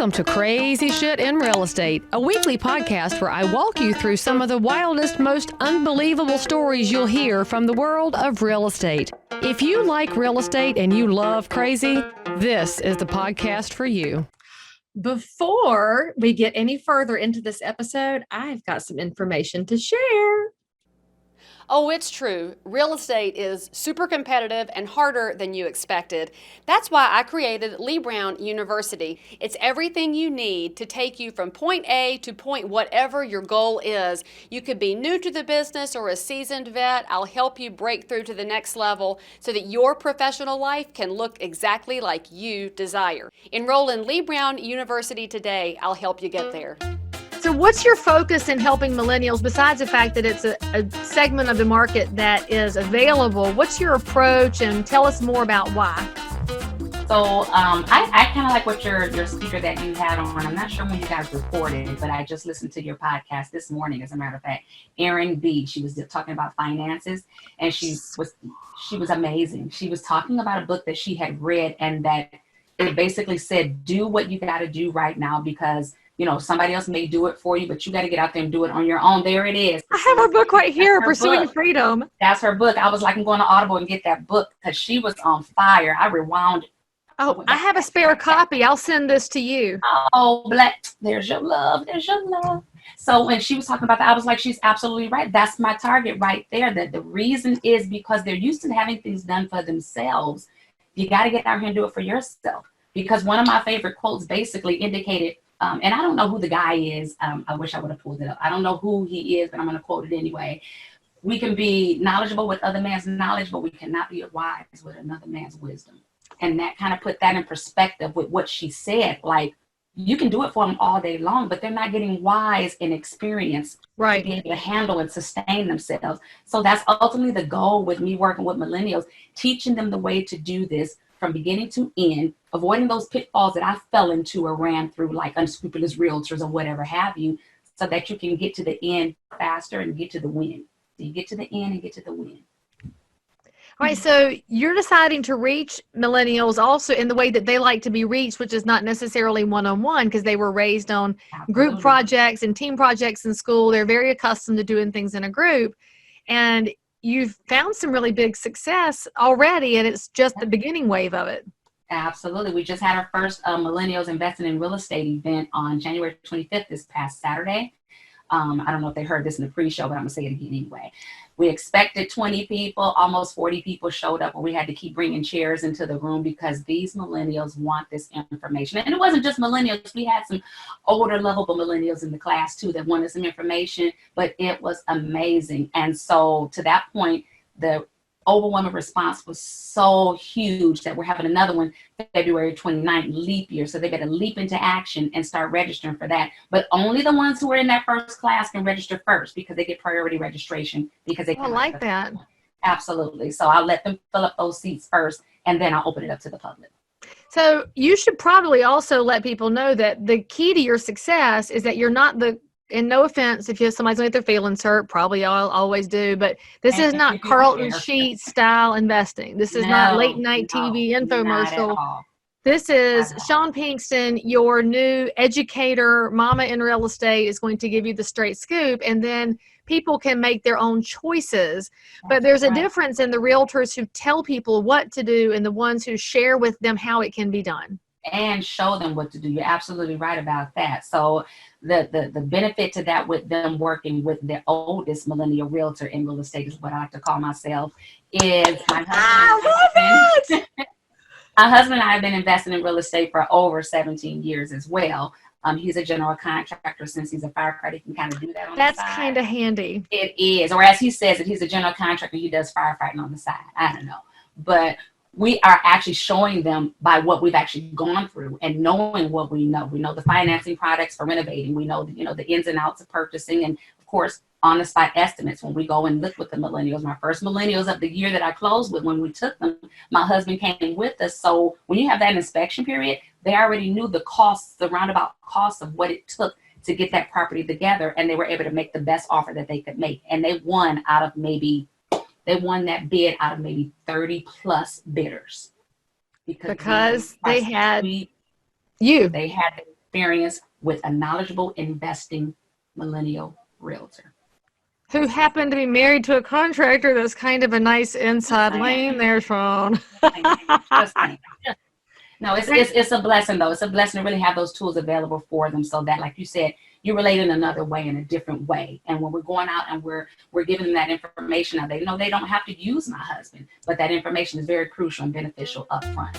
Welcome to Crazy Shit in Real Estate, a weekly podcast where I walk you through some of the wildest, most unbelievable stories you'll hear from the world of real estate. If you like real estate and you love crazy, this is the podcast for you. Before we get any further into this episode, I've got some information to share. Oh, it's true. Real estate is super competitive and harder than you expected. That's why I created Leigh Brown University. It's everything you need to take you from point A to point whatever your goal is. You could be new to the business or a seasoned vet. I'll help you break through to the next level so that your professional life can look exactly like you desire. Enroll in Leigh Brown University today. I'll help you get there. So what's your focus in helping millennials, besides the fact that it's a segment of the market that is available? What's your approach, and tell us more about why? So I kind of like what your speaker that you had on. I'm not sure when you guys recorded, but I just listened to your podcast this morning, as a matter of fact. Erin B, she was talking about finances, and she was amazing. She was talking about a book that she had read, and that it basically said, do what you got to do right now, because you know, somebody else may do it for you, but you got to get out there and do it on your own. There it is. I have her book right here, Pursuing Freedom. That's her book. I was like, I'm going to Audible and get that book, because she was on fire. I rewound it. Oh, I have a spare copy. I'll send this to you. Oh, there's your love. There's your love. So when she was talking about that, I was like, she's absolutely right. That's my target right there. That the reason is because they're used to having things done for themselves. You got to get out here and do it for yourself. Because one of my favorite quotes basically indicated, and I don't know who the guy is. I wish I would have pulled it up. I don't know who he is, but I'm going to quote it anyway. We can be knowledgeable with other man's knowledge, but we cannot be wise with another man's wisdom. And that kind of put that in perspective with what she said. Like, you can do it for them all day long, but they're not getting wise and experience to be able to handle and sustain themselves. So that's ultimately the goal with me working with millennials, teaching them the way to do this from beginning to end, avoiding those pitfalls that I fell into or ran through, like unscrupulous realtors or whatever have you, so that you can get to the end faster and get to the win. So you get to the end and get to the win. All right, so you're deciding to reach millennials also in the way that they like to be reached, which is not necessarily one-on-one, because they were raised on group projects and team projects in school. They're very accustomed to doing things in a group. And you've found some really big success already, and it's just the beginning wave of it. Absolutely. We just had our first Millennials Investing in Real Estate event on January 25th, this past Saturday. I don't know if they heard this in the pre-show, but I'm going to say it again anyway. We expected 20 people, almost 40 people showed up, and we had to keep bringing chairs into the room because these millennials want this information. And it wasn't just millennials. We had some older, lovable millennials in the class too that wanted some information, but it was amazing. And so to that point, the overwhelming response was so huge that we're having another one February 29th, leap year. So they got to leap into action and start registering for that. But only the ones who are in that first class can register first, because they get priority registration, because they I like that. Absolutely. So I'll let them fill up those seats first, and then I'll open it up to the public. So you should probably also let people know that the key to your success is that you're not and no offense, if somebody's going to get their feelings hurt, probably I'll always do, but this is not Carlton Sheets style investing. This is not late night TV infomercial. This is Shaun Pinkston, your new educator, mama in real estate, is going to give you the straight scoop, and then people can make their own choices. But there's a difference in the realtors who tell people what to do and the ones who share with them how it can be done. And show them what to do. You're absolutely right about that. So the benefit to that with them working with the oldest millennial realtor in real estate is what I like to call myself, is my husband. My husband and I have been investing in real estate for over 17 years as well. He's a general contractor. Since he's a firefighter, he can kind of do that on the side. That's kind of handy. It is. Or as he says, if he's a general contractor, he does firefighting on the side. I don't know. But we are actually showing them by what we've actually gone through and knowing what we know. We know the financing products for renovating. We know, the ins and outs of purchasing, and of course, on the spot estimates when we go and look with the millennials. My first millennials of the year that I closed with, when we took them, my husband came with us. So when you have that inspection period, they already knew the costs, the roundabout costs of what it took to get that property together, and they were able to make the best offer that they could make. And they won that bid out of maybe 30 plus bidders. Because they had you. They had experience with a knowledgeable investing millennial realtor. Who happened to be married to a contractor. That's kind of a nice inside lane there, Shaun. Just saying. No, it's a blessing though. It's a blessing to really have those tools available for them, so that, like you said, you relate in another way, in a different way. And when we're going out and we're giving them that information, now they know they don't have to use my husband, but that information is very crucial and beneficial up front.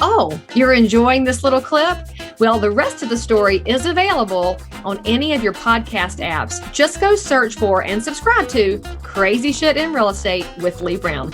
Oh, you're enjoying this little clip? Well, the rest of the story is available on any of your podcast apps. Just go search for and subscribe to Crazy Shit in Real Estate with Leigh Brown.